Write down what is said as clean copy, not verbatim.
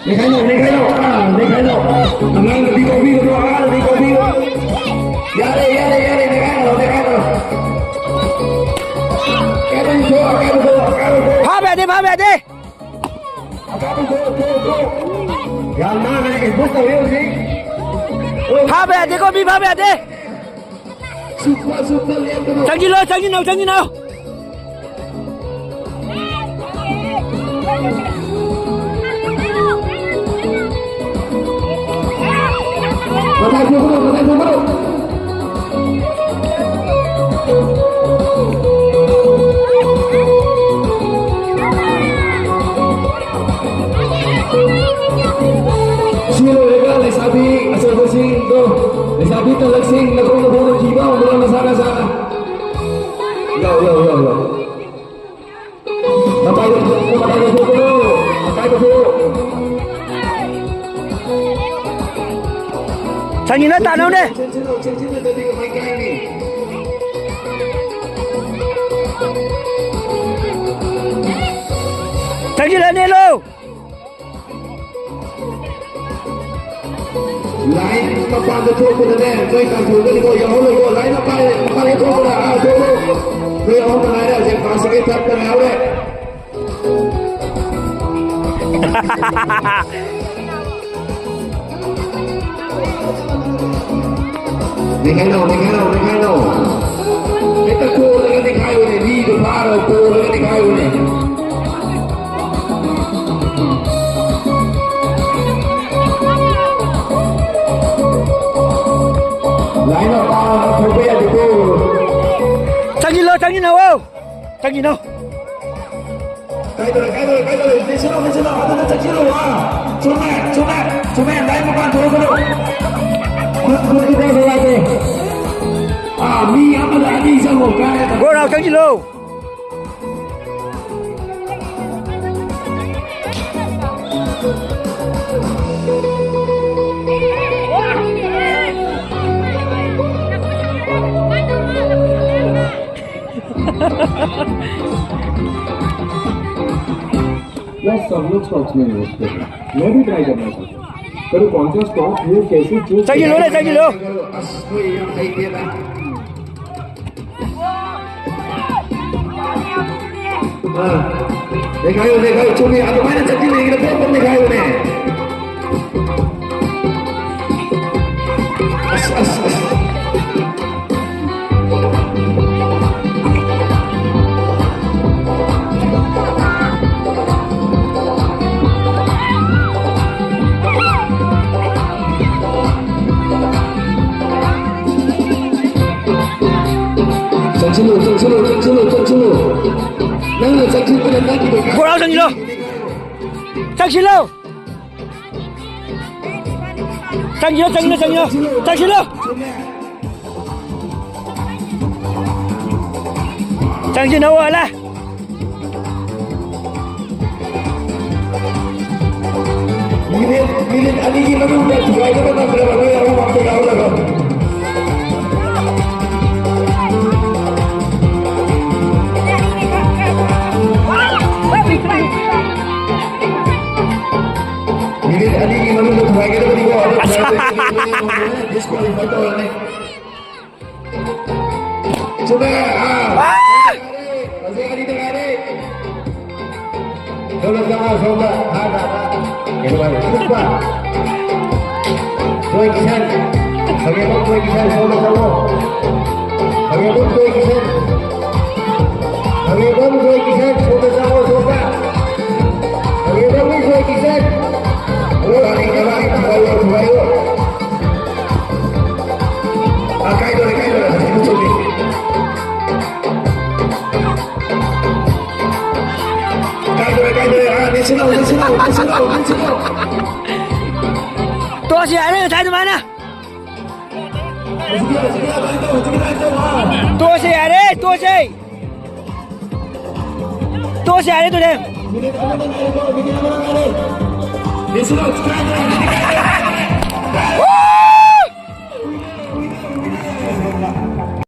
你看到，你看到啊，你看到，刚刚的地沟皮多啊，地沟皮，压力，压力，压力，你看到，你看到，该不错，该不错，该不错，趴呗的，趴呗的，该不错，错，要拿那个不手有劲，趴呗的，个比趴呗的，张金楼，张金楼，张金楼。我再说不动，我再说不动。Sino legal les sabi asal bersih tu. Les sabi tu leksing nak kau boleh jiwa dalam masalah sana. Yo yo yo yo. Apa itu? Apa itu? Apa itu? 张金楼打弄的。张金楼内路。来，มาปานจะโชว์คนแน่ด้วยการถูกกันดีกว่าอย่าเอาเลยว่าไหลมาไปให้โชว์กันอ่ะโชว์ด้วยเอากันไหนได้เสียงฟ้าเสียงทับกันแล้วเลยนี่ไงโน่นี่ไงโน่นี่ไงโน่ไอ้ตะโกนเลยนี่ใครวะเนี่ยนี่ตัวพาเราโกเลยนี่ใครวะเนี่ย来了啊！后边就够。张金楼，张金楼哦，张金楼。该到了，该到了，该到了！没事了，没事了，我这张金楼啊！出来，出来，出来！来不管头头。快快快快快！啊，你阿妈的，你上我该。过来，张金楼。यार सब लोग stocks में invest कर रहे हैं मैं भी try करना चाहता हूँ पर कौन सा स्टॉक वो कैसे चूज चाहिए लो ले चाहिए लो देखा चुनी अब मैंने चाहिए लेकिन फिर तुम दिखाई उन्हें正路，那个正路不能让你们看。过来，张金楼，张金楼，张金楼，张金楼，张金楼，张金楼，张金楼啊，来。Milih Ali ini baru dah cukai tu kan berapa lama yang rumah tu kau lah. Milih Ali ini baru dah cukai tu kan kau. Disqualify tu ni. Cuba masih Ali tengah ni. Coba. Lupa. Tuan Kisan. Bagaimana Tuan Kisan sama-sama? Bagaimana Tuan Kisan? Bagaimana Tuan Kisan sama-sama sobat? Bagaimana Tuan Kisan? Oh, hari kemarin kita bawa. Kain dulu. Itu ni. Kain dulu. Dia senang. 多少钱？那个台子买呢？多少钱的？多少？多少钱的？多少？